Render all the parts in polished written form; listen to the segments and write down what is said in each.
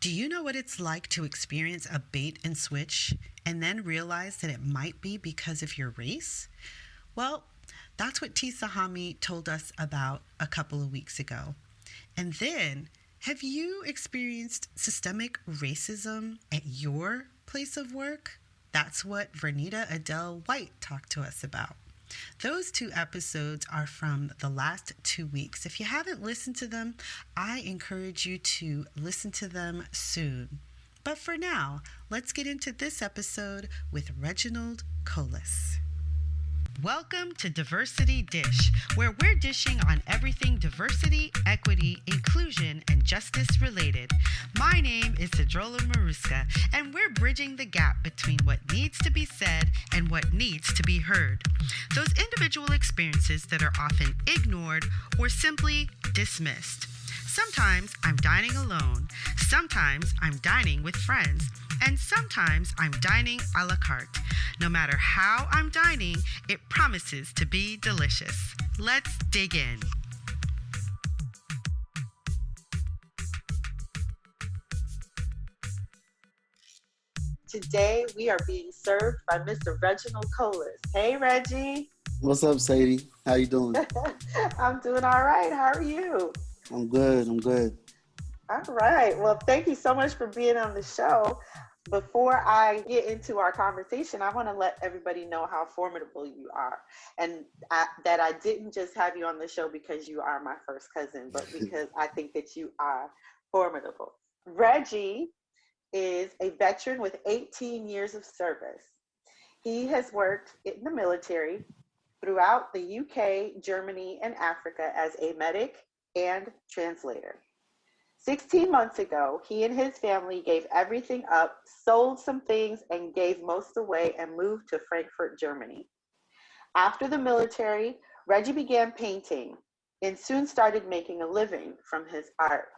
Do you know what it's like to experience a bait and switch and then realize that it might be because of your race? Well, that's what T. Sahami told us about a couple of weeks ago. And then, have you experienced systemic racism at your place of work? That's what Vernita Adele White talked to us about. Those two episodes are from the last 2 weeks. If you haven't listened to them, I encourage you to listen to them soon. But for now, let's get into this episode with Reginald Colas. Welcome to Diversity Dish, where we're dishing on everything diversity, equity, inclusion, and justice related. My name is Sedruola Maruska, and we're bridging the gap between what needs to be said and what needs to be heard. Those individual experiences that are often ignored or simply dismissed. Sometimes I'm dining alone, sometimes I'm dining with friends, and sometimes I'm dining a la carte. No matter how I'm dining, it promises to be delicious. Let's dig in. Today we are being served by Mr. Reginald Colas. Hey, Reggie. What's up, Sadie? How you doing? I'm doing all right. How are you? I'm good. I'm good. All right. Well, thank you so much for being on the show. Before I get into our conversation, I want to let everybody know how formidable you are. And that I didn't just have you on the show because you are my first cousin, but because I think that you are formidable. Reggie is a veteran with 18 years of service. He has worked in the military throughout the UK, Germany, and Africa as a medic and translator. 16 months ago, he and his family gave everything up, sold some things, and gave most away and moved to Frankfurt, Germany. After the military, Reggie began painting and soon started making a living from his art.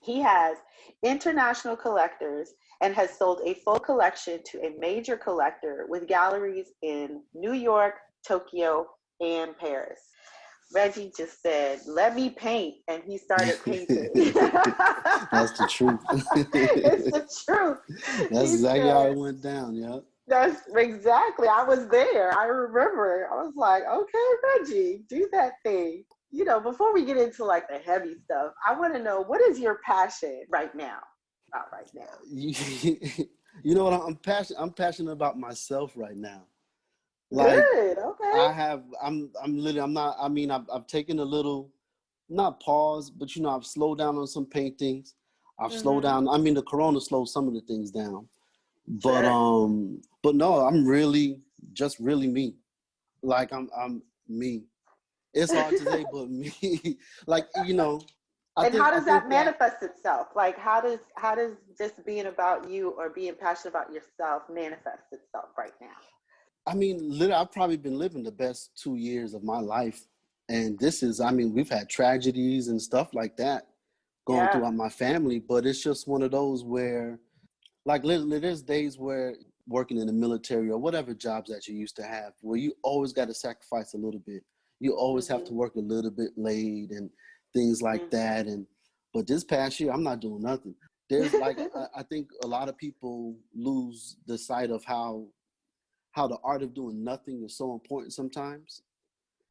He has international collectors and has sold a full collection to a major collector with galleries in New York, Tokyo, and Paris. Reggie just said, "Let me paint," and he started painting. That's the truth. It's the truth. That's He exactly how said, it went down, yeah. "That's exactly." I was there. I remember. I was like, "Okay, Reggie, do that thing." Before we get into like the heavy stuff, I want to know, what is your passion right now? About right now. You, you know what? I'm passionate about myself right now. Like Good. Okay. I'm literally, I'm not. I mean, I've taken a little, not pause, but I've slowed down on some paintings. I've slowed Mm-hmm. down. I mean, the corona slowed some of the things down, but Sure. no, I'm really just really me. Like I'm me. It's hard to say, but me. Like I And think how I does think that that manifest itself? Like, how does just being about you or being passionate about yourself manifest itself right now? I mean, literally, I've probably been living the best 2 years of my life, and this is, I mean, we've had tragedies and stuff like that going Yeah. throughout my family, but it's just one of those where, like, literally, there's days where working in the military or whatever jobs that you used to have, where you always got to sacrifice a little bit. You always have to Mhm. work a little bit late and things like Mhm. that. And but this past year, I'm not doing nothing. There's like I think a lot of people lose the sight of how the art of doing nothing is so important sometimes.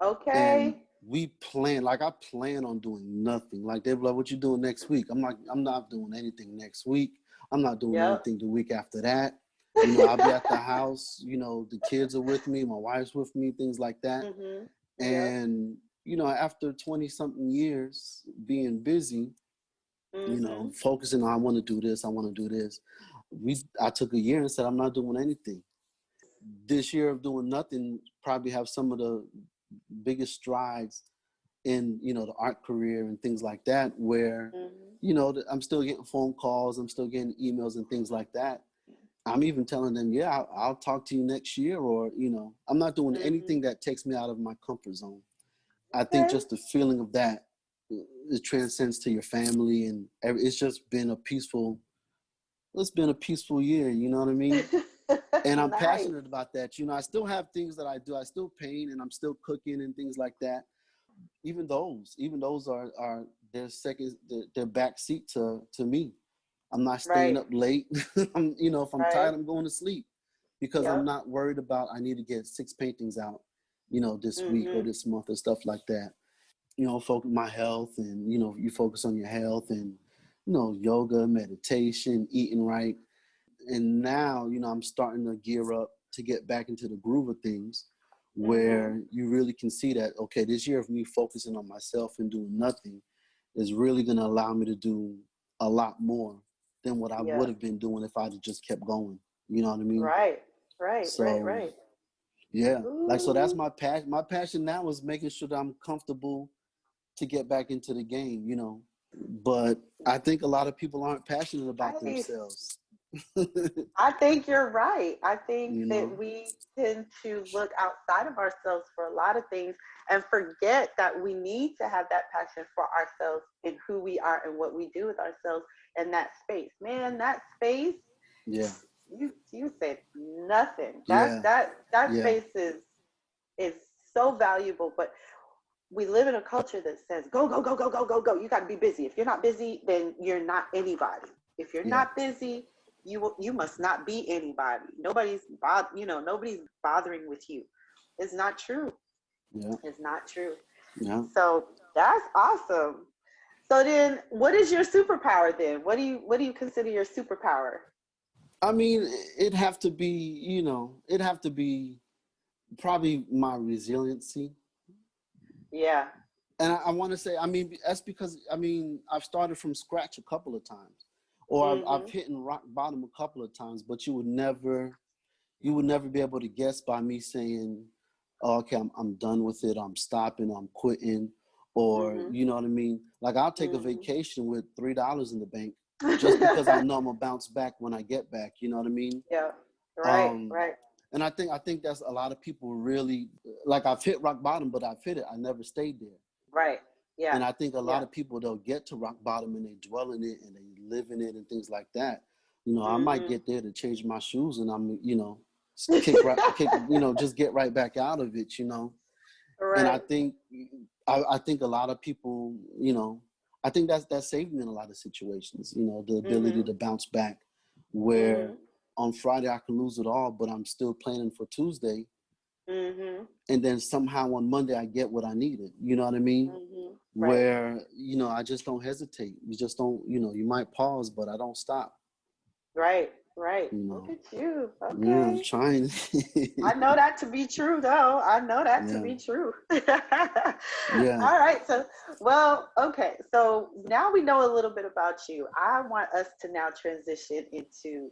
And Okay. I plan on doing nothing. Like they're like, what you doing next week? I'm like, I'm not doing anything next week. I'm not doing Yep. anything the week after that. I'll be at the house, the kids are with me, my wife's with me, things like that. Mhm. Yep. And, after 20 something years being busy, Mhm. focusing on, I want to do this, I want to do this. I took a year and said, I'm not doing anything. This year of doing nothing probably have some of the biggest strides in the art career and things like that, where Mhm. I'm still getting phone calls, I'm still getting emails and things like that. I'm even telling them, yeah, I'll talk to you next year, or I'm not doing anything Mhm. that takes me out of my comfort zone. I think Okay. just the feeling of that, it transcends to your family, and it's just been a peaceful. It's been a peaceful year, you know what I mean? And I'm Nice. passionate about that. I still have things that I do. I still paint, and I'm still cooking and things like that. Even those are their second, their back seat to me. I'm not staying Right. up late. If I'm tired, Right. I'm going to sleep because I'm Yep. not worried about I need to get 6 paintings out, this week or Mhm. this month and stuff like that. Focus my health, and you focus on your health, and yoga, meditation, eating right. And now, I'm starting to gear up to get back into the groove of things, Mhm. where you really can see that, okay, this year of me focusing on myself and doing nothing is really going to allow me to do a lot more than what I would Yeah. have been doing if I'd have just kept going. You know what I mean? Right. Right. Right. So Right. yeah, so that's Ooh. my passion. My passion now is making sure that I'm comfortable to get back into the game. But I think a lot of people aren't passionate about I themselves. I think you're right. I think you that know? we tend to look outside of ourselves for a lot of things and forget that we need to have that passion for ourselves and who we are and what we do with ourselves in that space. Man, that space, Yeah, you said nothing. That yeah, that that yeah, space is so valuable, but we live in a culture that says go go go go go go go. You got to be busy. If you're not busy, then you're not anybody. If you're yeah, not busy, you must not be anybody. Nobody's bothering with you. It's not true. yeah, It's not true. yeah. So that's awesome. So then, what is your superpower then? What do you consider your superpower? I mean, it'd have to be probably my resiliency. Yeah. And I want to say, I mean, that's because, I mean, I've started from scratch a couple of times, or I've Mhm. hit rock bottom a couple of times, but you would never be able to guess by me saying, oh, okay, I'm done with it, I'm stopping, I'm quitting, or Mhm. you know what I mean? Like, I'll take a Mhm. vacation with $3 in the bank just because I know I'm gonna bounce back when I get back. You know what I mean? Yeah. Right. Um, Right. and I think that's a lot of people really, like, I've hit rock bottom, but I've hit it. I never stayed there. Right. Yeah. And I think a lot Yeah. of people, they'll get to rock bottom and they dwell in it and they live in it and things like that. I might Mhm. get there to change my shoes, and kick right, kick, just get right back out of it. And I Right. think, I think a lot of people, I think that saved me in a lot of situations. The ability Mhm. to bounce back, where Mhm. on Friday I can lose it all, but I'm still planning for Tuesday, Mhm. and then somehow on Monday I get what I needed. You know what I mean? Mhm. Right. Where I just don't hesitate. You just don't. You might pause, but I don't stop. Right. Right. You Look know. at you. Yeah, I'm Okay. trying. I know that to be true, though. I know that to Yeah, be true. yeah, All right. So, well, okay. So now we know a little bit about you. I want us to now transition into,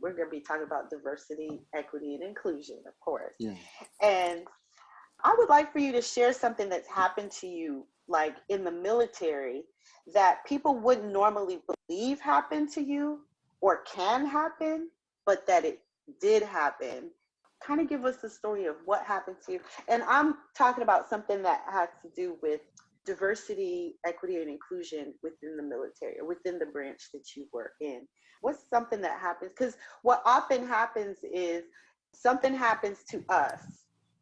we're going to be talking about diversity, equity, and inclusion, of course. yeah. And I would like for you to share something that's happened to you, like in the military, that people wouldn't normally believe happened to you or can happen, but that it did happen. Kind of give us the story of what happened to you. And I'm talking about something that has to do with diversity, equity, and inclusion within the military or within the branch that you work in. What's something that happens? Because what often happens is something happens to us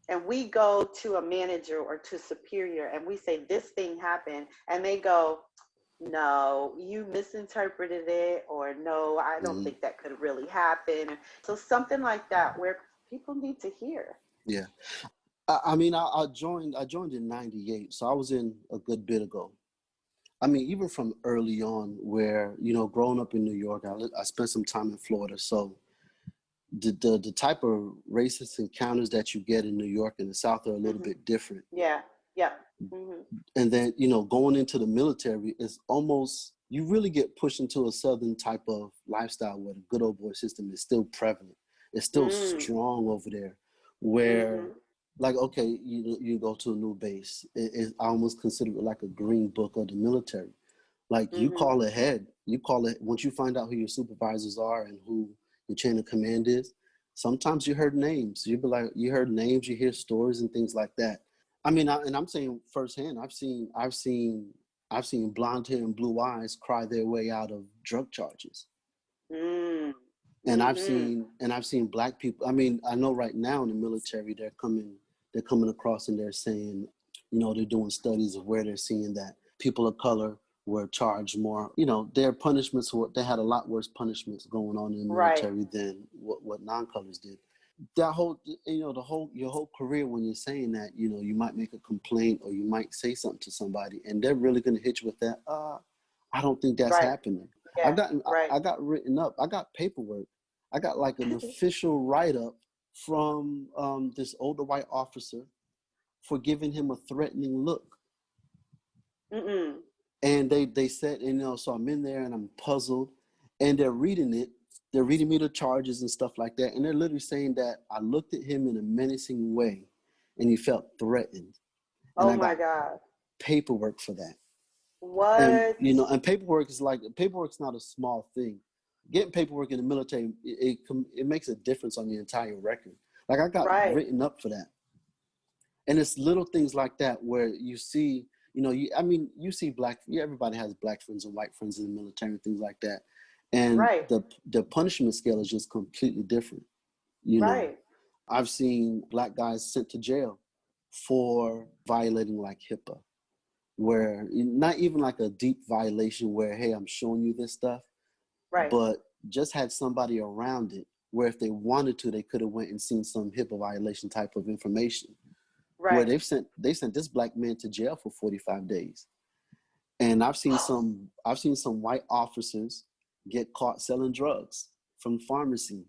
and we go to a manager or to superior and we say this thing happened and they go, no, you misinterpreted it, or no, I don't Hmm. think that could really happen. So something like that where people need to hear. Yeah. I mean, I joined in '98, so I was in a good bit ago. I mean, even from early on, where growing up in New York, I spent some time in Florida, so the type of racist encounters that you get in New York and the South are a little Hmm. bit different. Yeah. Yeah. Hmm. And then going into the military is almost, you really get pushed into a Southern type of lifestyle where the good old boy system is still prevalent. It's still Mm. strong over there, where, Hmm. like, okay, you go to a new base, I almost consider it like a green book of the military. Like, you Hmm. call ahead, you call it once you find out who your supervisors are and who your chain of command is. Sometimes you heard names. You be like, you heard names, you hear stories and things like that. I mean, and I'm saying firsthand, I've seen blonde hair and blue eyes cry their way out of drug charges. Mm. And I've Hmm. seen and I've seen black people. I mean, I know right now in the military they're coming across and they're saying, they're doing studies of where they're seeing that people of color were charged more. You know, their punishments were, they had a lot worse punishments going on in the Right. military than what non-colors did. That whole, you know, your whole career, when you're saying that, you know, you might make a complaint or you might say something to somebody and they're really going to hit you with that. I don't think that's Right. happening. Yeah. Right. I got written up. I got paperwork. I got like an official write-up from this older white officer for giving him a threatening look. Mm-mm. And they said, you know, so I'm in there and I'm puzzled, and they're reading it. They're reading me the charges and stuff like that, and they're literally saying that I looked at him in a menacing way, and he felt threatened, and Oh I my got God. paperwork for that. And What? you know, and paperwork's not a small thing. Getting paperwork in the military, it makes a difference on the entire record. Like I got Right. written up for that, and it's little things like that where you see, you know, you see everybody has black friends and white friends in the military and things like that, and Right. the punishment scale is just completely different. You know, Right. I've seen black guys sent to jail for violating like HIPAA, where not even like a deep violation where, hey, I'm showing you this stuff, Right. but just had somebody around it where if they wanted to, they could have went and seen some HIPAA violation type of information. Where Right. they sent this black man to jail for 45 days. And I've seen some white officers get caught selling drugs from pharmacy,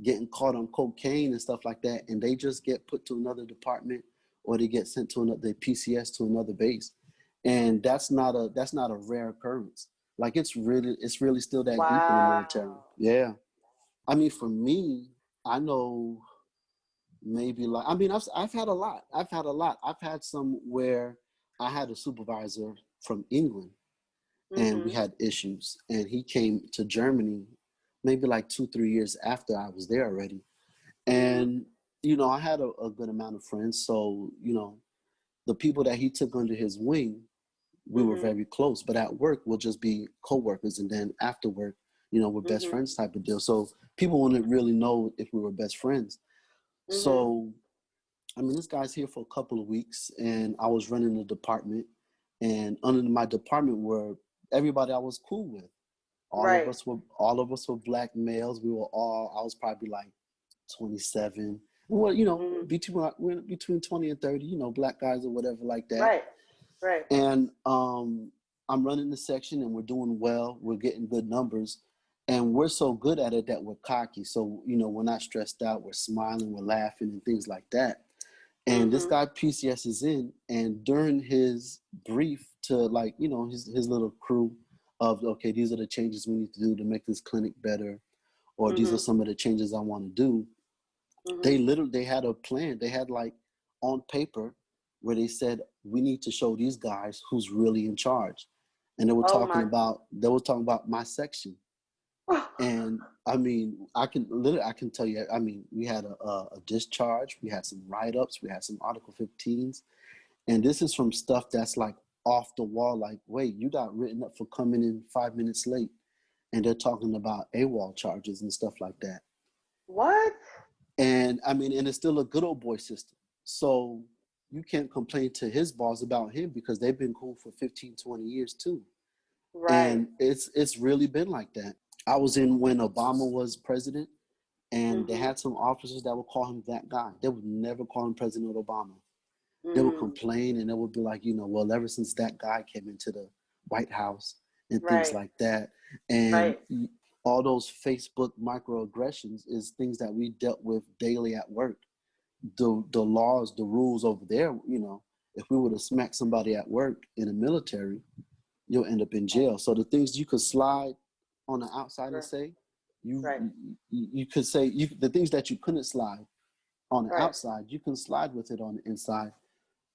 getting caught on cocaine and stuff like that, and they just get put to another department or they get sent to another PCS to another base. And that's not a rare occurrence. Like it's really still that deep in the military. Wow. Yeah. I mean, for me, I know maybe like, I mean, I've had a lot. I've had some where I had a supervisor from England and we Mm-hmm. had issues, and he came to Germany maybe like 2-3 years after I was there already. Mm-hmm. And you know, I had a good amount of friends, so you know, the people that he took under his wing, we were Mm-hmm. very close. But at work, we'll just be co-workers, and then after work, you know, we're best Mm-hmm. friends type of deal. So people wouldn't really know if we were best friends. Mm-hmm. So I mean, this guy's here for a couple of weeks, and I was running the department, and under my department were everybody I was cool with. Right. All of us were black males. I was probably like 27. Well, you know, Mm-hmm. between 20 and 30, you know, black guys or whatever like that. Right. Right. And I'm running the section, and we're doing well. We're getting good numbers, and we're so good at it that we're cocky. So you know, we're not stressed out. We're smiling, we're laughing, and things like that. And this Mm-hmm. guy PCS is in, and during his brief to, like, you know, his little crew of, okay, these are the changes we need to do to make this clinic better, or these are Mm-hmm. some of the changes I want to do. Mm-hmm. They had a plan. They had like on paper where they said, we need to show these guys who's really in charge. And Oh my. they were talking about my section. And I mean, I can tell you, I mean, we had a discharge, we had some write-ups, we had some Article 15s, and this is from stuff that's like off the wall. Like, wait, you got written up for coming in 5 minutes late, and they're talking about AWOL charges and stuff like that. What? And I mean, and it's still a good old boy system. So you can't complain to his boss about him because they've been cool for 15, 20 years too. Right. And it's really been like that. I was in when Obama was president, and they Mm-hmm. had some officers that would call him that guy. They would never call him President Obama. They would Mm. complain, and they would be like, you know, well, ever since that guy came into the White House and things Right. like that. And Right. all those Facebook microaggressions is things that we dealt with daily at work. The laws, the rules over there, you know, if we would have smacked somebody at work in the military, you'll end up in jail. So the things you could slide on the outside and Right. say, you Right. you could say, the things that you couldn't slide on the Right. outside, you can slide with it on the inside,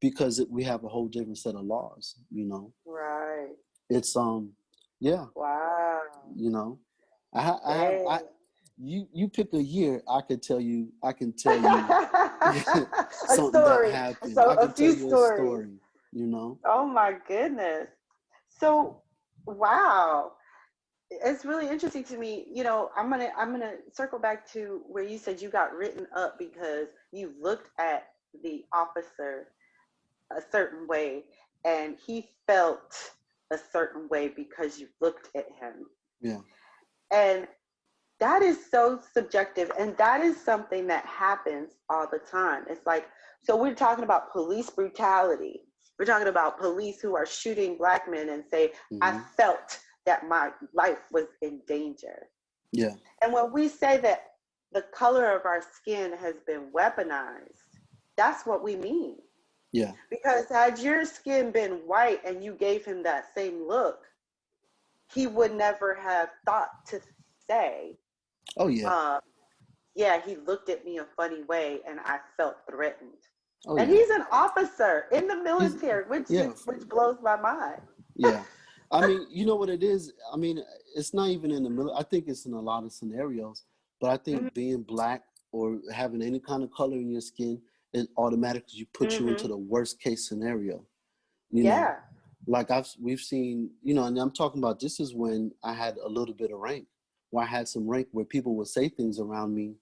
because we have a whole different set of laws. You know, Right. it's yeah, Wow. you know, I have Dang. you pick a year, I can tell you A something that story. happened. So I a can tell few you a stories. story. You know, Oh my goodness. So wow. It's really interesting to me. You know, I'm gonna circle back to where you said you got written up because you looked at the officer a certain way and he felt a certain way because you looked at him. Yeah. And that is so subjective. And that is something that happens all the time. It's like, so we're talking about police brutality. We're talking about police who are shooting Black men and say, I felt that my life was in danger. Yeah. And when we say that the color of our skin has been weaponized, that's what we mean. Yeah. Because had your skin been white and you gave him that same look, he would never have thought to say, Oh yeah. yeah, he looked at me a funny way and I felt threatened. Oh And yeah. he's an officer in the He's, military, yeah. which blows my mind. Yeah. I mean, you know what it is? I mean, it's not even in the middle. I think it's in a lot of scenarios, but I think being Black or having any kind of color in your skin, it automatically puts you into the worst case scenario. You know, Yeah. like we've seen, you know, and I'm talking about, this is when I had a little bit of rank, where I had some rank where people would say things around me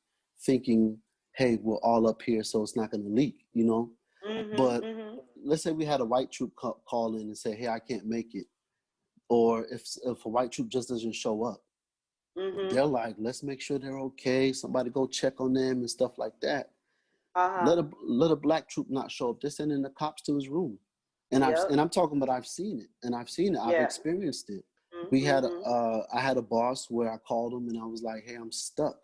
thinking, hey, we're all up here, so it's not going to leak, you know? But let's say we had a white troop call in and say, hey, I can't make it. Or if a white troop just doesn't show up, they're like, let's make sure they're okay. Somebody go check on them and stuff like that. Let a Black troop not show up. They're sending the cops to his room. And I'm talking about, I've seen it. I've experienced it. I had a boss where I called him and I was like, hey, I'm stuck.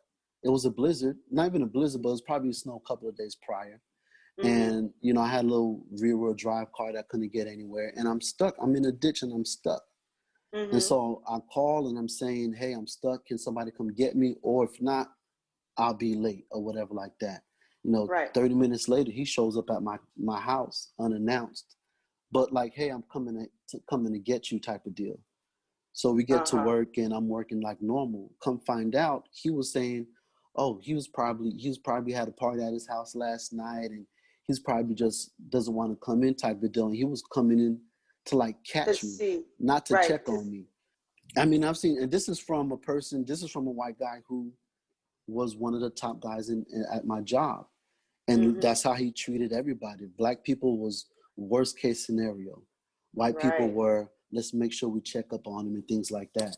It was a blizzard, not even a blizzard, but it was probably snow a couple of days prior. And, you know, I had a little rear wheel drive car that couldn't get anywhere, and I'm stuck. I'm in a ditch and I'm stuck. And so I call and I'm saying, hey, I'm stuck. Can somebody come get me? Or if not, I'll be late or whatever like that. You know, 30 minutes later, he shows up at my house unannounced, but like, hey, I'm coming to get you type of deal. So we get to work and I'm working like normal. Come find out, he was saying, oh, he was probably had a party at his house last night and he's probably just doesn't want to come in type of deal. And he was coming in to like catch me, not to check on me. I mean, I've seen, and this is from a white guy who was one of the top guys at my job. And that's how he treated everybody. Black people was worst case scenario. White people were, let's make sure we check up on them and things like that.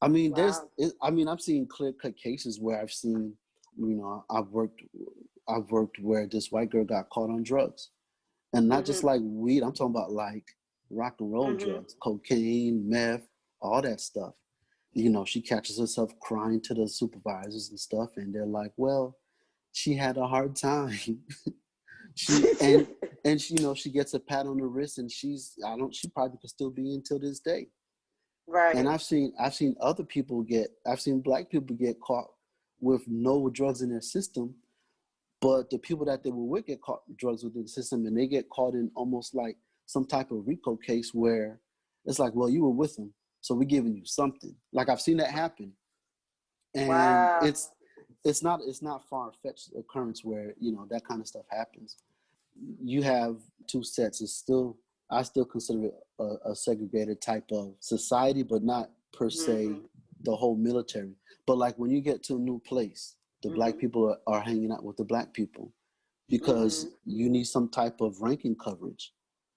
I mean, I've seen clear-cut cases where I've seen, you know, I've worked where this white girl got caught on drugs. And not just like weed, I'm talking about like rock and roll drugs, cocaine, meth, all that stuff. You know, she catches herself crying to the supervisors and stuff, and they're like, well, she had a hard time. and she, you know, she gets a pat on the wrist and she probably could still be in till this day. Right. And I've seen Black people get caught with no drugs in their system, but the people that they were with get caught with drugs within the system, and they get caught in almost like some type of RICO case where it's like, well, you were with them, so we're giving you something. Like, I've seen that happen. And it's not far-fetched occurrence where, you know, that kind of stuff happens. You have two sets. I still consider it a segregated type of society, but not per se the whole military. But like when you get to a new place, the Black people are hanging out with the Black people because you need some type of ranking coverage.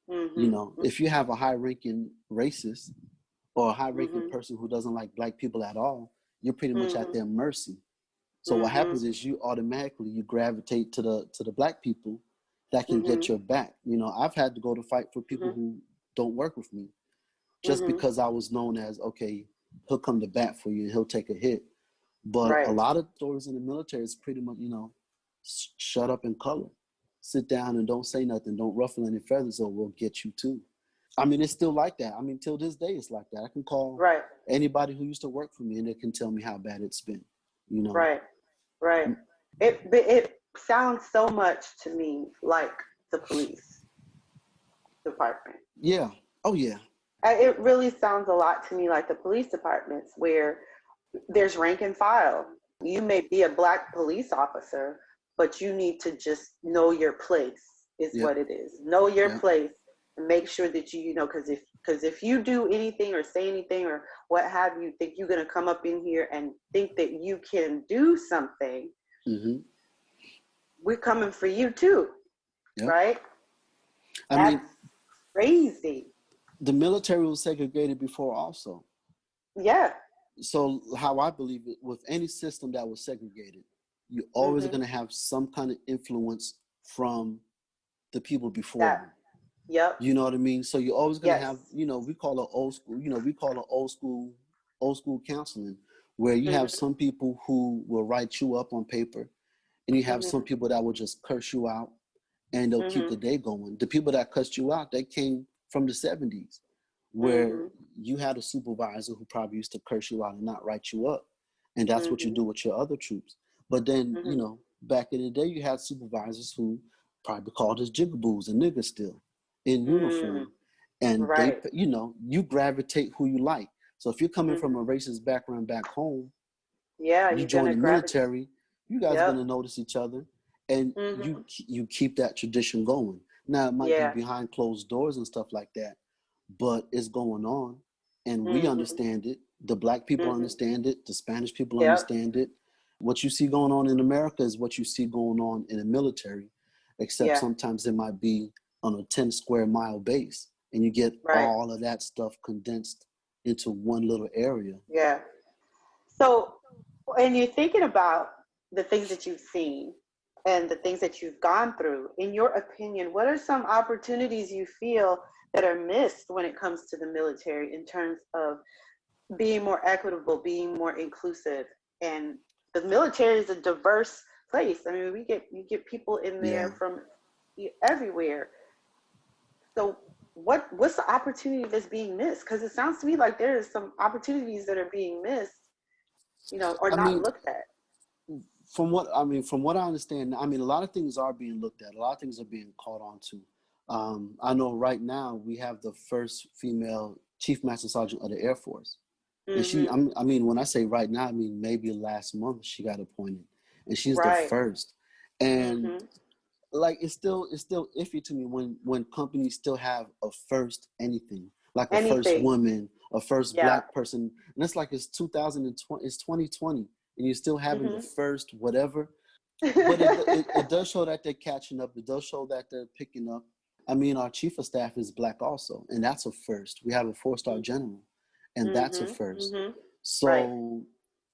You know, if you have a high-ranking racist or a high-ranking person who doesn't like Black people at all, you're pretty much at their mercy. So what happens is you automatically gravitate to the Black people that can get your back. You know, I've had to go to fight for people who don't work with me just because I was known as, okay, he'll come to bat for you and he'll take a hit. But a lot of stories in the military is pretty much, you know, shut up and color. Sit down and don't say nothing. Don't ruffle any feathers or we'll get you too. I mean, it's still like that. I mean, till this day, it's like that. I can call anybody who used to work for me and they can tell me how bad it's been, you know? Right. It sounds so much to me like the police department. Yeah. Oh, yeah. It really sounds a lot to me like the police departments where there's rank and file. You may be a Black police officer, but you need to just know your place is what it is. Know your place and make sure that you know, because if you do anything or say anything or what have you, think you're going to come up in here and think that you can do something, we're coming for you too, right? That's crazy. The military was segregated before also. Yeah. So how I believe it, with any system that was segregated, you're always Mm-hmm. going to have some kind of influence from the people before That. you. Yep. You know what I mean? So you're always going to Yes. have, we call it old school, we call it old school counseling, where you have Mm-hmm. some people who will write you up on paper, and you have some Mm-hmm. people that will just curse you out, and they'll keep Mm-hmm. the day going. The people that cussed you out, they came from the 70s, where Mm-hmm. you had a supervisor who probably used to curse you out and not write you up. And that's what you Mm-hmm. do with your other troops. But then, Mm-hmm. back in the day, you had supervisors who probably called us jigaboos and niggas still in Mm. uniform. And they, Right. you gravitate who you like. So if you're coming from Mm-hmm. a racist background back home, Yeah, you you're join gonna the grab it. military, you guys are Yep. going to notice each other, and Mm-hmm. you keep that tradition going. Now it might be Yeah. behind closed doors and stuff like that, but it's going on, and we Mm-hmm. understand it. The black people Mm-hmm. understand it. The Spanish people Yep. understand it. What you see going on in America is what you see going on in the military, except Yeah. sometimes it might be on a 10 square mile base, and you get Right. all of that stuff condensed into one little area. Yeah. So, and you're thinking about the things that you've seen and the things that you've gone through. In your opinion, what are some opportunities you feel that are missed when it comes to the military in terms of being more equitable, being more inclusive? And the military is a diverse place. I mean, you get people in Yeah. there from everywhere. So what's the opportunity that's being missed? Because it sounds to me like there is some opportunities that are being missed, or I not mean, looked at. from what I understand, I mean, a lot of things are being looked at. A lot of things are being caught on to. I know right now we have the first female chief master sergeant of the Air Force, and she. Mm-hmm. I mean, when I say right now, I mean maybe last month she got appointed, and she's the Right. first. And Mm-hmm. like it's still iffy to me when companies still have a first anything, like a first Anything. woman, a first Yeah. black person, and it's like it's 2020, it's 2020, and you're still having the Mm-hmm. first whatever. But it does show that they're catching up. It does show that they're picking up. I mean, our chief of staff is black also, and that's a first. We have a 4-star general, and that's a Mm-hmm. first. Mm-hmm. Right. So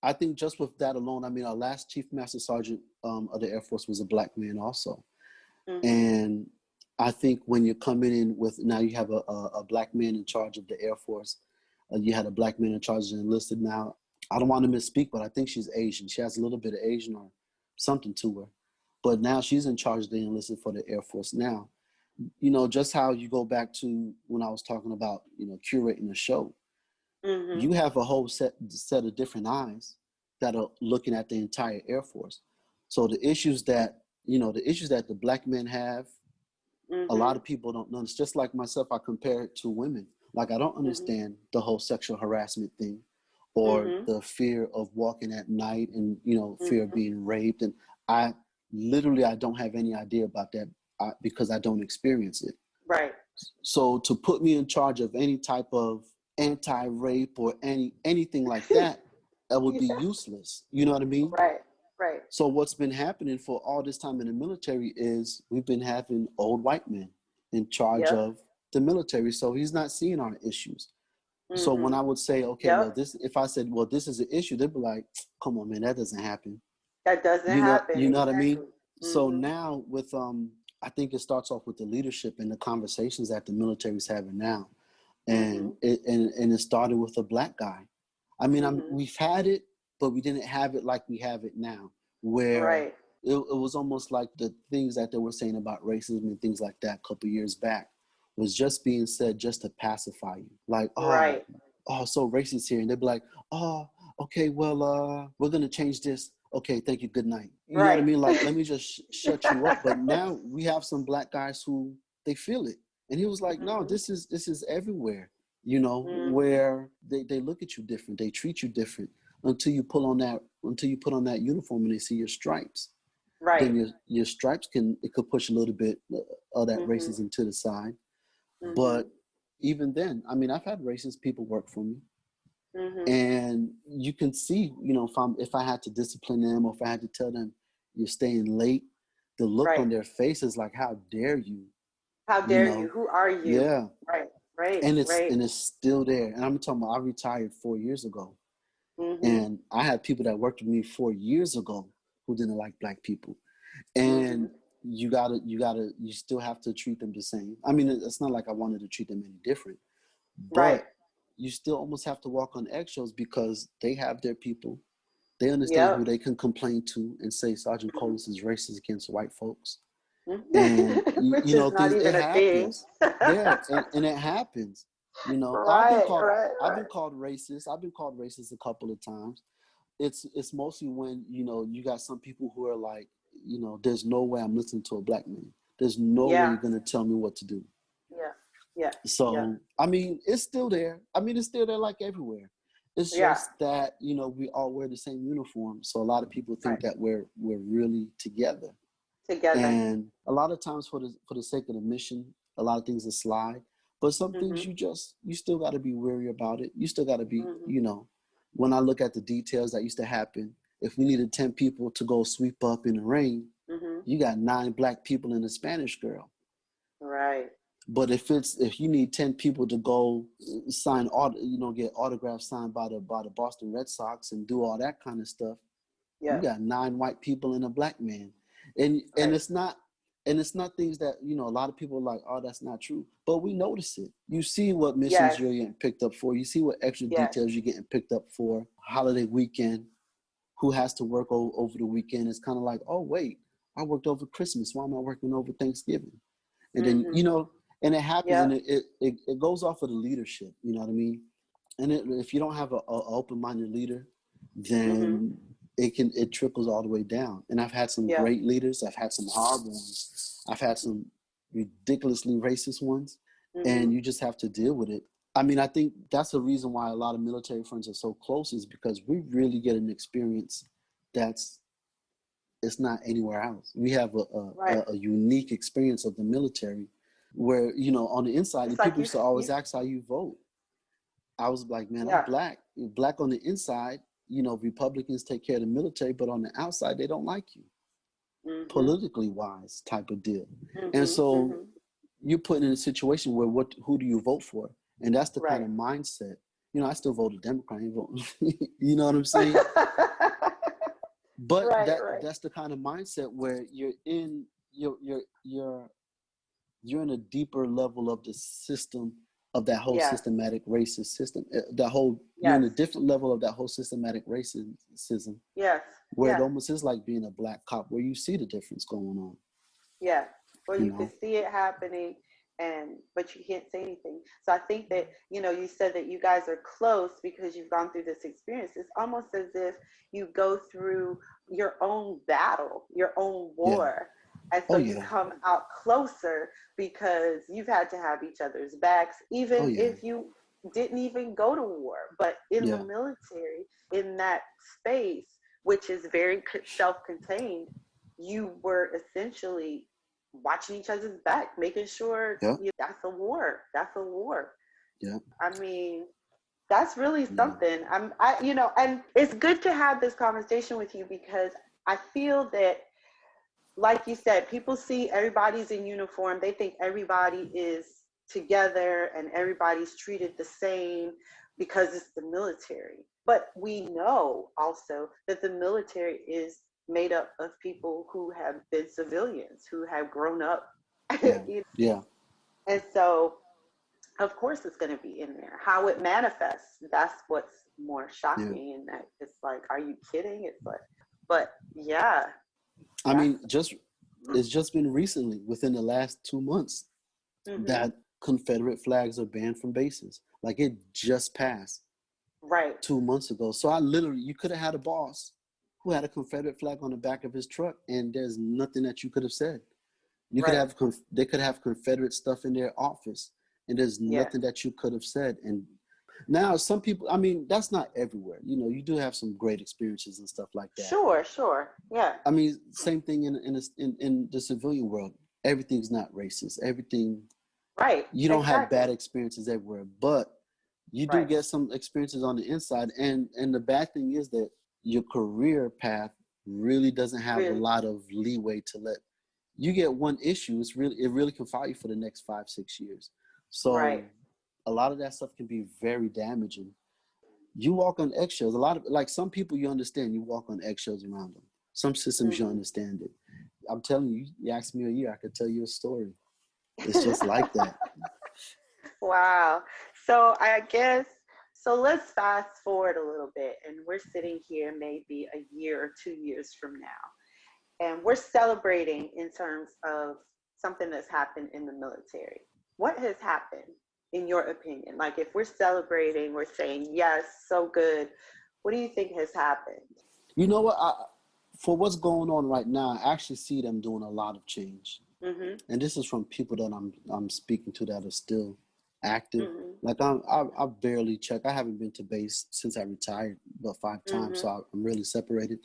I think just with that alone, I mean, our last chief master sergeant of the Air Force was a black man also. Mm-hmm. And I think when you're coming in with, now you have a black man in charge of the Air Force, you had a black man in charge of the enlisted. Now, I don't want to misspeak, but I think she's Asian. She has a little bit of Asian or something to her. But now she's in charge of the enlisted for the Air Force now. Just how you go back to when I was talking about, curating the show, Mm-hmm. you have a whole set of different eyes that are looking at the entire Air Force. So the issues that the black men have, a lot Mm-hmm. of people don't know. It's just like myself, I compare it to women. Like, I don't Mm-hmm. understand the whole sexual harassment thing, or Mm-hmm. the fear of walking at night, and fear of Mm-hmm. being raped. And I I don't have any idea about that, because I don't experience it. Right. So to put me in charge of any type of anti-rape or anything like that, that would be Yeah. useless. You know what I mean? Right. Right. So what's been happening for all this time in the military is we've been having old white men in charge Yep. of the military. So he's not seeing our issues. So when Mm-hmm. I would say, okay, well, Yep. if I said, well, this is an issue, they'd be like, come on, man, that doesn't happen. That doesn't You happen. know what I mean? Exactly. So Mm-hmm. now with I think it starts off with the leadership and the conversations that the military's having now. Mm-hmm. And it started with a black guy. I mean, Mm-hmm. we've had it, but we didn't have it like we have it now, where Right. it was almost like the things that they were saying about racism and things like that a couple of years back was just being said just to pacify you. Like, Right. so racist here. And they'd be like, oh, okay, well, we're going to change this. Okay, thank you, good night. You know what I Right. mean? Like, let me just shut you up. But now we have some black guys who, they feel it. And he was like, no, Mm-hmm. this is everywhere, Mm-hmm. where they look at you different, they treat you different until you put on that uniform and they see your stripes. Right. Then your stripes could push a little bit of that Mm-hmm. racism to the side. Mm-hmm. But even then, I mean, I've had racist people work for me, Mm-hmm. and you can see, if I had to discipline them, or if I had to tell them you're staying late, the look Right. on their face is like, how dare you, How you dare you? know? Who are you? Yeah. Right. Right, and right. it's still there. And I'm talking about I retired 4 years ago, Mhm. and I had people that worked with me 4 years ago who didn't like black people, and Mhm. you still have to treat them the same. I mean, it's not like I wanted to treat them any different, Right. but you still almost have to walk on eggshells because they have their people. They understand who Yep. they can complain to and say Sergeant Mhm. Colas is racist against white folks. And Mhm. Which you know is not things, it even a thing. happens. Yeah, and it happens. You know, Right, right, I've been right. called racist. I've been called racist a couple of times. It's mostly when, you know, you got some people who are like, you know, there's no way I'm listening to a black man. There's no way Yeah, you're gonna tell me what to do. yeah, yeah, yeah, So I mean, it's still there. I mean, it's still there like everywhere. It's yeah. just that, you know, we all wear the same uniform, so a lot of people think Right. that we're really together. Together. And a lot of times, for the sake of the mission, a lot of things are slide. But some things Mhm. you still got to be wary about it. You still got to be, Mhm. you know, when I look at the details that used to happen, if we needed 10 people to go sweep up in the rain, Mhm. you got 9 black people and a Spanish girl. Right. But if you need 10 people to go sign, you know, get autographs signed by the Boston Red Sox and do all that kind of stuff, you Yep. got 9 white people and a black man. And Right. it's not things that, you know, a lot of people are like, oh, that's not true, but we notice it. You see what missions Yes. you're getting picked up for. You see what extra Yes. details you're getting picked up for. Holiday weekend, who has to work over the weekend. It's kind of like, oh wait, I worked over Christmas, why am I working over Thanksgiving? And then, you Mhm. know, and it happens, and Yep. it goes off of the leadership, you know what I mean? And if you don't have a open-minded leader, Mhm. then it trickles all the way down. And I've had some Yeah. great leaders, I've had some horrible ones, I've had some ridiculously racist ones, and Mhm. you just have to deal with it. I mean, I think that's the reason why a lot of military friends are so close, is because we really get an experience that's it's not anywhere else. We have Right. a unique experience of the military where, you know, on the inside, It's and like people you. used to always You. ask how you vote. I was like, man, I'm Yeah. black. Black on the inside, you know, Republicans take care of the military, but on the outside, they don't like you, Mhm. politically wise type of deal. And Mhm. so Mhm. you're put in a situation where who do you vote for? And that's the kind Right. of mindset. You know, I still voted Democrat. I ain't voting. You know what I'm saying? But Right. Right. that's the kind of mindset where you're you're you're you're in a deeper level of the system of that whole Yes. systematic racist system. You're in Yes. a different level of that whole systematic racism, Yes. where it Yeah. almost is like being a black cop, where you see the difference going on. Yeah. Well, You you can know? see it happening, and but you can't say anything. So I think that, you said that you guys are close because you've gone through this experience. It's almost as if you go through your own battle, your own Yeah. war. And so Oh you yeah. come out closer because you've had to have each other's backs, Oh even yeah. if you didn't even go to war. But in the Yeah. military, in that space, which is very self-contained, you were essentially watching each other's back, making sure Yeah. that's a war. That's a war. Yeah. I mean, that's really Yeah. something. And it's good to have this conversation with you because I feel that, like you said, people see everybody's in uniform. They think everybody is together and everybody's treated the same because it's the military. But we know also that the military is made up of people who have been civilians, who have grown up. Yeah. Yeah. And so, of course, it's going to be in there. How it manifests, that's what's more Yeah. shocking. And that it's like, are you kidding? It's like, but yeah, I that's. mean, it's just been recently, within the last 2 months, Mm-hmm. that Confederate flags are banned from bases. Like it just passed Right. 2 months ago. So you could have had a boss who had a Confederate flag on the back of his truck, and there's nothing that you could have said. Right. They could have Confederate stuff in their office, and there's Yes. nothing that you could have said. And now some people, I mean, that's not everywhere. You know, you do have some great experiences and stuff like that. Sure. Sure. Yeah. I mean, same thing in the civilian world. Everything's not racist. Everything, Right. you don't have Exactly. bad experiences everywhere, but you do Right. get some experiences on the inside. And the bad thing is that your career path really doesn't have a Really. lot of leeway to let you get one issue. It really can fire you for the next 5, 6 years. Right. So a lot of that stuff can be very damaging. You walk on eggshells. A lot of, like, some people, you understand, you walk on eggshells around them. Some systems you understand it. I'm telling you, you ask me a year, I could tell you a story. It's just like that. Wow. So I guess, so let's fast forward a little bit, and we're sitting here maybe a year or 2 years from now, and we're celebrating in terms of something that's happened in the military. What has happened in your opinion? Like, if we're celebrating, we're saying, yes, so good. What do you think has happened? You know what? For what's going on right now, I actually see them doing a lot of change. Mm-hmm. And this is from people that I'm speaking to that are still active. Mm-hmm. Like, I barely check. I haven't been to base since I retired, but 5 times, Mm-hmm. so I'm really separated.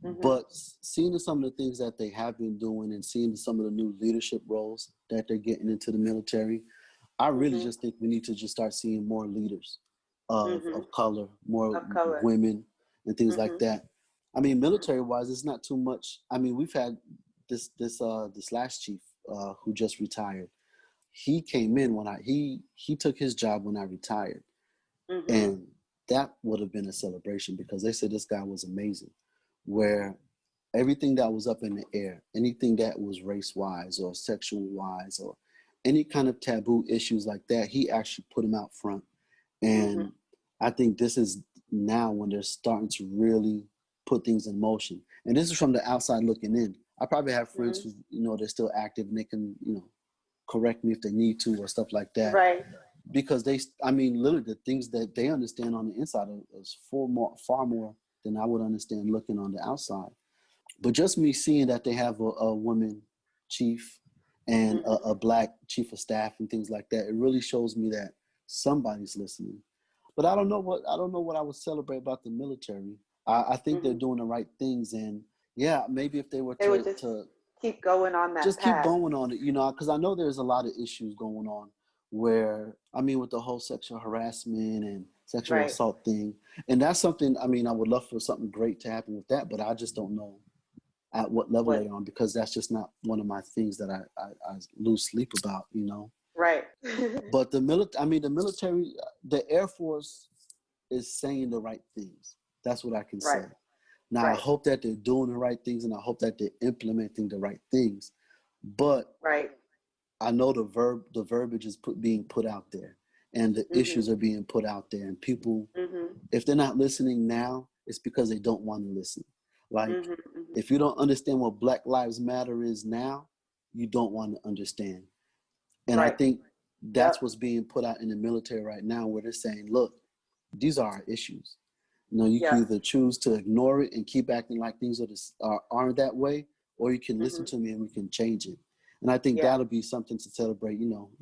Mm-hmm. But seeing some of the things that they have been doing and seeing some of the new leadership roles that they're getting into the military, I really Mm-hmm. just think we need to just start seeing more leaders of Mm-hmm. color, more Of color. women and things like Mm-hmm. that. I mean, military-wise, it's not too much. I mean, we've had this last chief who just retired. He came in when he took his job when I retired, Mm-hmm. and that would have been a celebration because they said this guy was amazing. Where everything that was up in the air, anything that was race-wise or sexual-wise or any kind of taboo issues like that, he actually put them out front. Mm-hmm. And I think this is now when they're starting to really put things in motion. And this is from the outside looking in. I probably have friends Mm-hmm. who, they're still active and they can, correct me if they need to or stuff like that. Right. Because literally the things that they understand on the inside is far more than I would understand looking on the outside. But just me seeing that they have a woman chief and Mm-hmm. a black chief of staff and things like that, it really shows me that somebody's listening. But I don't know what I would celebrate about the military. I think they're Mm-hmm. doing the right things, and yeah, maybe if they were They would to just to keep going on that just keep path. going on it, because I know there's a lot of issues going on where, with the whole sexual harassment and sexual Right. assault thing. And that's something, I would love for something great to happen with that, but I just don't know at what level What? they're on because that's just not one of my things that I lose sleep about. Right. But the military, the Air Force is saying the right things. That's what I can say. Right. Now, I Right. hope that they're doing the right things and I hope that they're implementing the right things. But Right. I know the verbiage is being put out there and the Mm-hmm. issues are being put out there. And people, Mm-hmm. if they're not listening now, it's because they don't want to listen. Like, Mm-hmm. Mm-hmm. if you don't understand what Black Lives Matter is now, you don't want to understand. And I Right. think that's Yep. what's being put out in the military right now, where they're saying, look, these are our issues. You can Yep. either choose to ignore it and keep acting like things aren't that way, or you can listen Mm-hmm. to me and we can change it. And I think Yeah. that'll be something to celebrate.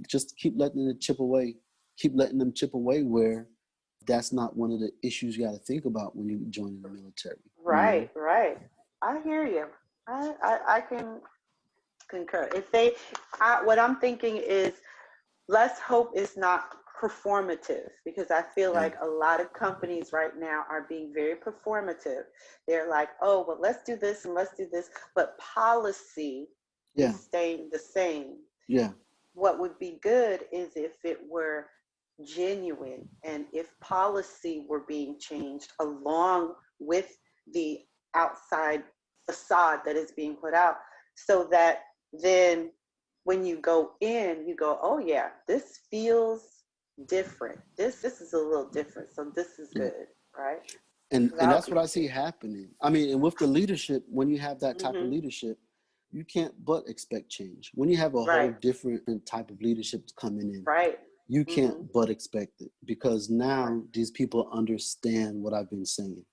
Just keep letting it chip away, keep letting them chip away where that's not one of the issues you got to think about when you join the military. Right. Right. I hear you. I can concur. What I'm thinking is, let's hope it's not performative, because I feel Yeah, like a lot of companies right now are being very performative. They're like, oh, well, let's do this and let's do this, but policy yeah, is staying the same. yeah, What would be good is if it were genuine and if policy were being changed along with the outside facade that is being put out, so that then when you go in, you go, oh yeah, this feels different. This is a little different. So this is yeah. good, right? And So and that would that's be what I see good. happening. And with the leadership, when you have that type of Mm-hmm. leadership, you can't but expect change. When you have a whole Right, different type of leadership coming in, right. you Mm-hmm. can't but expect it because Right. now these people understand what I've been saying.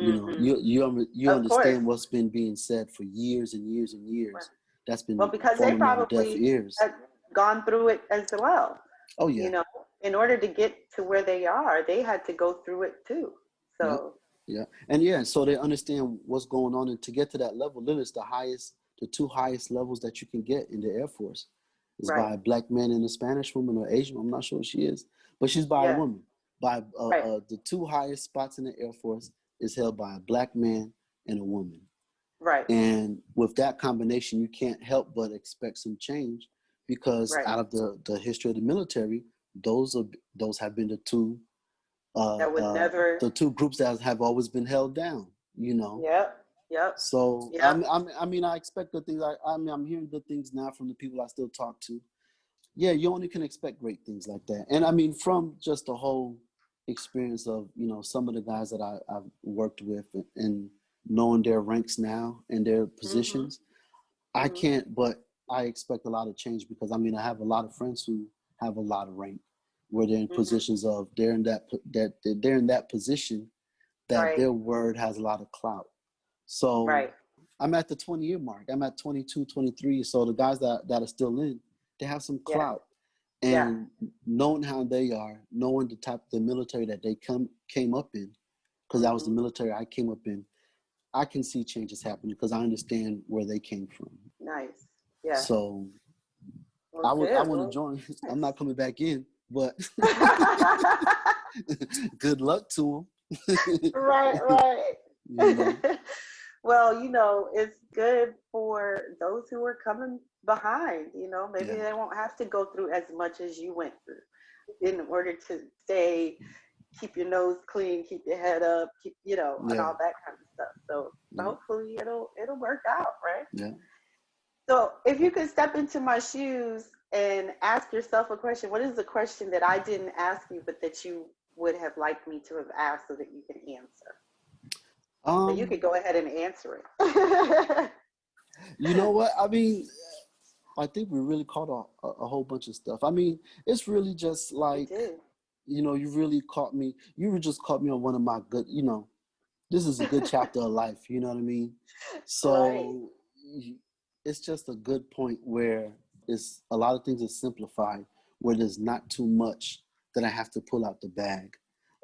Mm-hmm. You Of course. understand what's been being said for years and years and Right. years. That's Well, been because they falling on deaf probably ears. had gone through it as well. Oh You yeah, know, in order to get to where they are, they had to go through it too. yep, So, yeah, and yeah. So they understand what's going on, and to get to that level, literally, it's the two highest levels that you can get in the Air Force is right, by a black man and a Spanish woman or Asian. I'm not sure what she is, but she's by a yeah, woman. By right, the two highest spots in the Air Force is held by a black man and a woman. right, And with that combination, you can't help but expect some change because right, out of the history of the military, those have been That would never. the two groups that have always been held down. Yep. Yep. So Yep. I mean, I expect good things. I mean, I'm hearing good things now from the people I still talk to. Yeah, you only can expect great things like that. And I mean, from just the whole experience of some of the guys that I've worked with and knowing their ranks now and their positions, I can't, but I expect a lot of change because I mean, I have a lot of friends who have a lot of rank where they're in positions of they're in that position that their word has a lot of clout. So I'm at the 20-year mark. I'm at 22, 23. So the guys that are still in, they have some clout. And knowing how they are, knowing the military that they came up in, because that was the military I came up in, I can see changes happening because I understand where they came from. Nice. Yeah. So well, I want to join. Nice. I'm not coming back in, but good luck to them. Right. Well, it's good for those who are coming behind. Maybe they won't have to go through as much as you went through in order to keep your nose clean, keep your head up, and all that kind of stuff. So hopefully it'll work out, right? Yeah. So if you could step into my shoes and ask yourself a question, what is the question that I didn't ask you, but that you would have liked me to have asked so that you can answer? So you could go ahead and answer it. You know what? I mean, I think we really caught a whole bunch of stuff. I mean, it's really just like, you really caught me. You just caught me on one of my good, this is a good chapter of life. You know what I mean? So it's just a good point where it's a lot of things are simplified, where there's not too much that I have to pull out the bag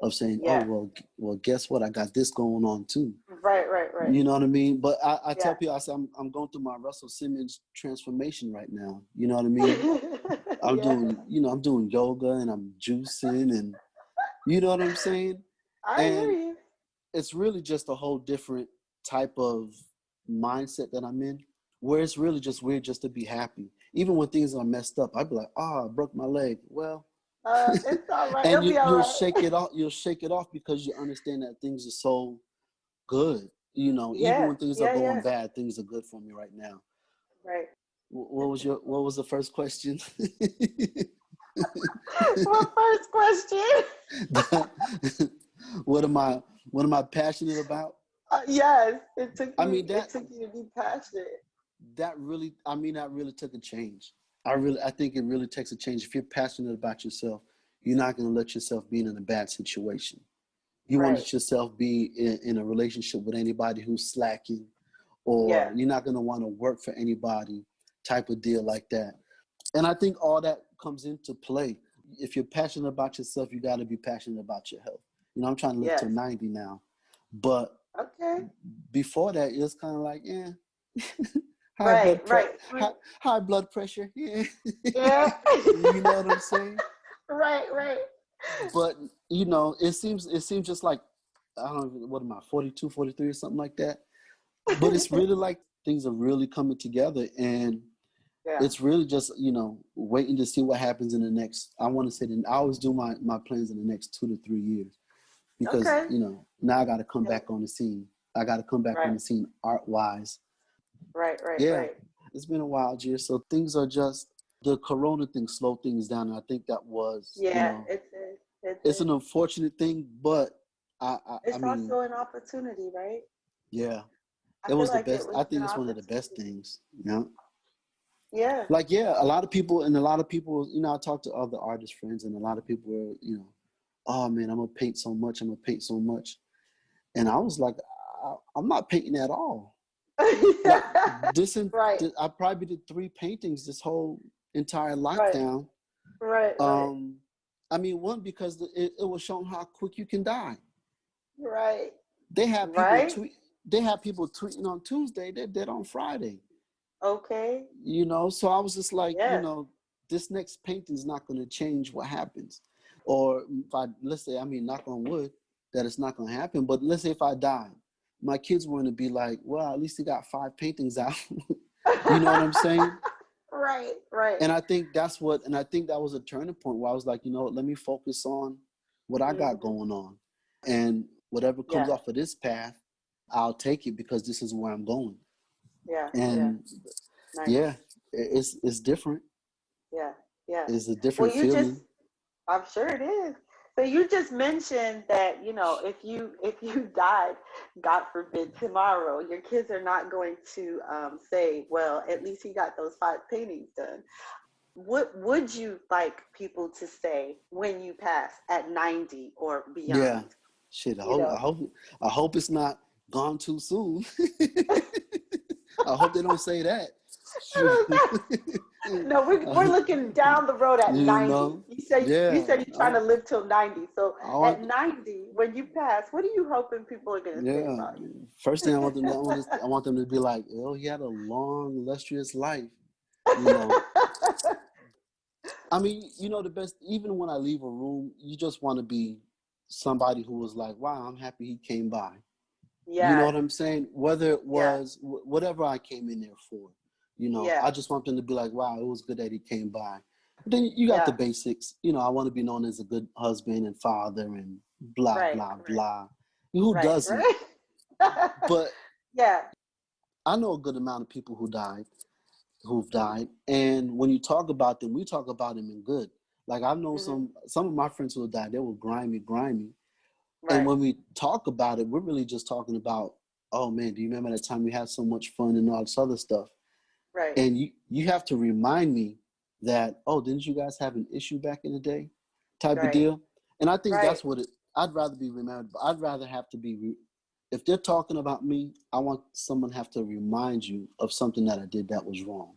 of saying, oh, well, guess what? I got this going on too. Right. You know what I mean? But I tell people, I say, I'm going through my Russell Simmons transformation right now. You know what I mean? I'm doing, I'm doing yoga and I'm juicing and you know what I'm saying? I hear you. It's really just a whole different type of mindset that I'm in, where it's really just weird just to be happy. Even when things are messed up, I'd be like, I broke my leg. Well, it's all right. And you'll shake it off. You'll shake it off because you understand that things are so good. Even when things are going bad, things are good for me right now. Right. What was the first question? What first question? What am I passionate about? Yes, it took you to be passionate. That really took a change. I think it really takes a change. If you're passionate about yourself, you're not going to let yourself be in a bad situation. You won't let yourself be in a relationship with anybody who's slacking, or you're not going to want to work for anybody type of deal like that. And I think all that comes into play. If you're passionate about yourself, you got to be passionate about your health. I'm trying to live till 90 now. But before that, it was kind of like, high blood pressure. Yeah. You know what I'm saying? Right. But, it seems just like, I don't know, what am I, 42, 43 or something like that? But it's really like things are really coming together, and it's really just, waiting to see what happens in the next, I want to say, I always do my plans in the next 2 to 3 years. Because, now I got to come back on the scene. I got to come back on the scene art-wise. Right. It's been a wild year. So things are just, the corona thing slowed things down. And I think that was, it's an unfortunate thing, but it's also an opportunity, right? Yeah. It was the best. I think it's one of the best things, Yeah. Like, a lot of people, I talk to other artist friends, and a lot of people were, oh man, I'm going to paint so much. And I was like, I'm not painting at all. Like, I probably did 3 paintings this whole entire lockdown. Right. I mean, one, because it was showing how quick you can die. Right. They have people tweeting on Tuesday, they're dead on Friday. Okay. So I was just like, this next painting is not going to change what happens. Or let's say, knock on wood, that it's not going to happen. But let's say if I die, my kids want to be like, well, at least he got 5 paintings out. You know what I'm saying? Right. And I think that's what, and I think that was a turning point where I was like, you know what, let me focus on what I got Mm-hmm. going on. And whatever comes Yeah. off of this path, I'll take it because this is where I'm going. Yeah. Yeah. And Nice. yeah, it's different. Yeah. Yeah. It's a Well, different you just, feeling. I'm sure it is. So you just mentioned that, if you died, God forbid, tomorrow, your kids are not going to say, well, at least he got those 5 paintings done. What would you like people to say when you pass at 90 or Yeah. beyond? Shit. You know? I hope it's not gone too soon. I hope they don't say that. Shoot. No, we're looking down the road at You 90. know? You Yeah. said you're trying to live till 90. So I at want 90, when you pass, what are you hoping people are going to say yeah. about you? First thing I want them to know is I want them to be like, oh, he had a long, illustrious life. You know. I mean, you know, the best, even when I leave a room, you just want to be somebody who was like, wow, I'm happy he came by. You know Yes. what I'm saying? Whether it Yeah. was whatever I came in there for, you know, Yeah. I just want them to be like, wow, it was good that he came by. But then you got the Yeah. basics. You know, I want to be known as a good husband and father and blah, Right. blah, blah. Who Right. doesn't? Right. But Yeah. I know a good amount of people who've died. And when you talk about them, we talk about them in good. Like I know Hmm. some of my friends who have died, they were grimy. And Right. when we talk about it, we're really just talking about, oh man, do you remember that time we had so much fun and all this other stuff? Right. And you have to remind me that, oh, didn't you guys have an issue back in the day? Type of Right. deal. And I think Right. that's what I'd rather be remembered. I'd rather have to be, if they're talking about me, I want someone to have to remind you of something that I did that was wrong.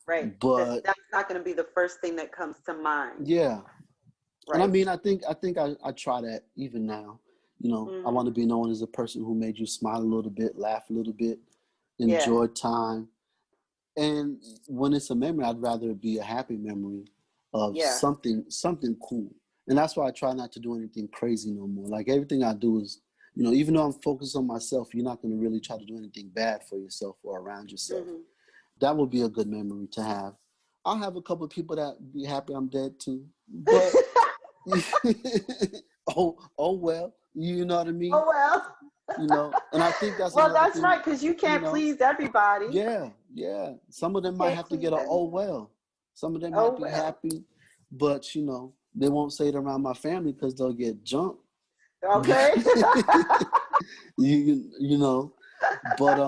Right. But That's not going to be the first thing that comes to mind. yeah, and I Right. mean, I try that even now. You know, I Hmm. want to be known as a person who made you smile a little bit, laugh a little bit, Yeah. enjoy time. And when it's a memory, I'd rather it be a happy memory of Yeah. something cool. And that's why I try not to do anything crazy no more. Like everything I do is, you know, even though I'm focused on myself, you're not going to really try to do anything bad for yourself or around yourself. Hmm. That would be a good memory to have. I'll have a couple of people that be happy I'm dead too, but oh well, you know what I mean? Oh, well. You know, and I think that's Well, another that's thing, right, because you you can't know. please everybody. Yeah. Some of You them might can't have to please get a oh everybody. well. Some of them might Oh, be well. happy, but you know, they won't say it around my family because they'll get jumped. Okay. You know, but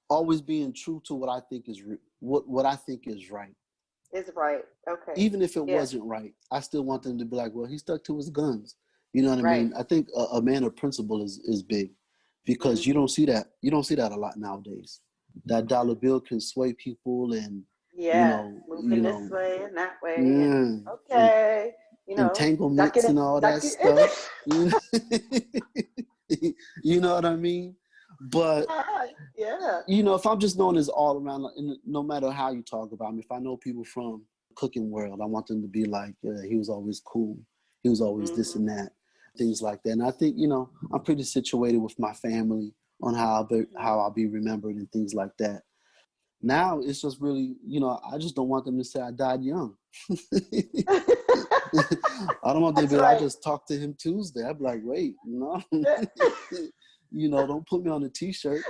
always being true to what I think is what I think is right. It's right. Okay. Even if it Yeah. wasn't right, I still want them to be like, well, he stuck to his guns. You know what I Right. mean? I think a man of principle is big because you Hmm. don't see that. You don't see that a lot nowadays. That dollar Hmm. bill can sway people and, Yeah. Moving you this know, way and that way. And yeah, and okay. entanglements Ducking and all duck that it. stuff. You know, you know what I mean? But Yeah. you know, if I'm just known as all around, no matter how you talk about me, if I know people from cooking world, I want them to be like, he was always cool. He was always this Hmm. and that, things like that. And I think, you know, I'm pretty situated with my family on Hmm. how I'll be remembered and things like that. Now it's just really, you know, I just don't want them to say I died young. I don't want them to That's be like, I right. just talked to him Tuesday. I'd be like, wait, no, you know, don't put me on a t-shirt.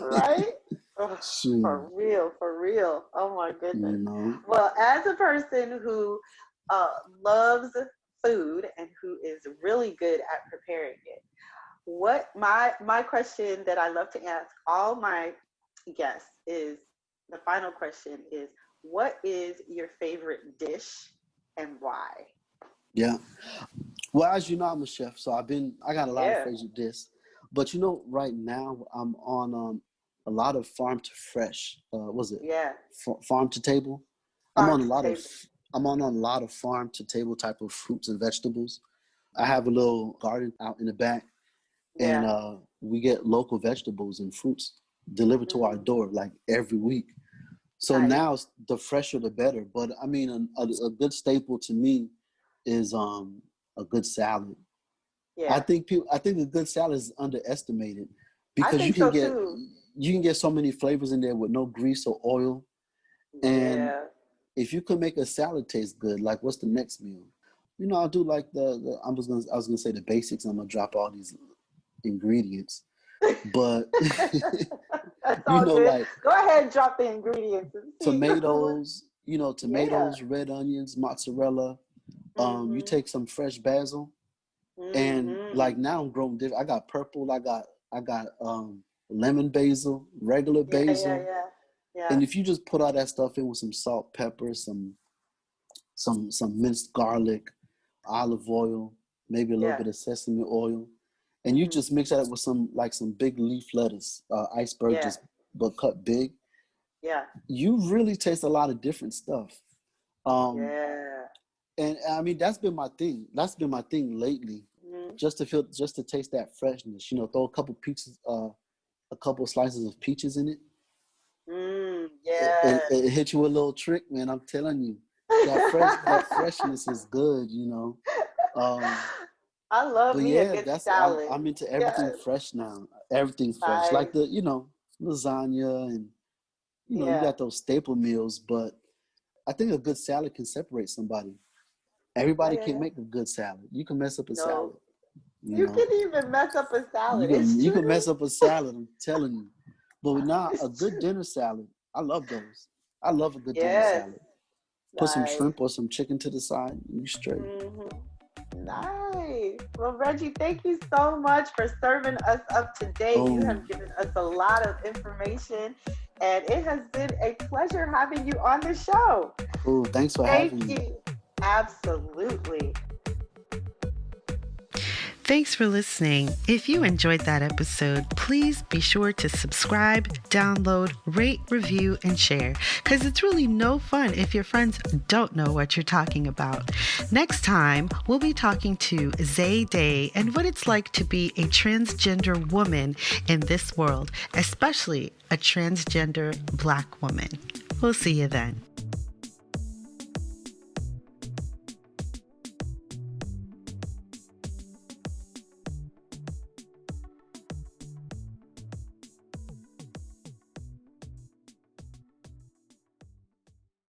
Right? Ugh, Shoot, for real, for real. Oh my you goodness. know. Well, as a person who uh, loves food and who is really good at preparing it, what my question that I love to ask all my guests is, the final question is, what is your favorite dish and why? Yeah. Well, as you know, I'm a chef, so I got a lot of Yeah, favorite dishes. But you know, right now I'm on a lot of farm to fresh. Was it yeah. farm to table? I'm Farm on a to lot of table. farm to table type of fruits and vegetables. I have a little garden out in the back, and Yeah. we get local vegetables and fruits delivered to our Hmm. door like every week. So Nice. now the fresher the better. But I mean, a good staple to me is a good salad. Yeah. I think a good salad is underestimated I because think so too. you can get so many flavors in there with no grease or oil, And Yeah. if you could make a salad taste good, like what's the next meal? I'll do like the I was gonna say the basics. I'm gonna drop all these ingredients, but That's all good. like Go ahead and drop the ingredients and see. tomatoes, Yeah. tomatoes, red onions, mozzarella. You Mhm. take some fresh basil, and like Mhm. now I'm growing different. I got lemon basil, regular Yeah, yeah, basil, yeah. Yeah. and if you just put all that stuff in with some salt, pepper, some minced garlic, olive oil, maybe a little Yeah. bit of sesame oil, and you Mhm. just mix that up with some big leaf lettuce, iceberg, Yeah. just but cut big. Yeah. You really taste a lot of different stuff. Um, Yeah. and I mean that's been my thing. That's been my thing lately, Mhm. just to taste that freshness. Throw a couple peaches, a couple slices of peaches in it. It, Yes. it hit you with a little trick, man. I'm telling you, that freshness is good. Um, I love but me a yeah, good that's salad. I'm into everything Yes. fresh now. Everything fresh, like Nice. the lasagna, and you Yeah. got those staple meals. But I think a good salad can separate somebody. Everybody Yeah, can't yeah. make a good salad. You can mess up a No. salad. You You know, can even mess up a you salad. can It's you can true. mess up a salad. I'm telling you. But now a It's good true. dinner salad. I love those. I love a good dinner Yes. salad. Put some Nice. shrimp or some chicken to the side. You straight. Hmm. Nice. Well, Reggie, thank you so much for serving us up today. You Oh, have given us a lot of information, and it has been a pleasure having you on the show. cool. Thanks for Thank having me. you. Absolutely. Thanks for listening. If you enjoyed that episode, please be sure to subscribe, download, rate, review, and share, because it's really no fun if your friends don't know what you're talking about. Next time, we'll be talking to Zay Day and what it's like to be a transgender woman in this world, especially a transgender Black woman. We'll see you then.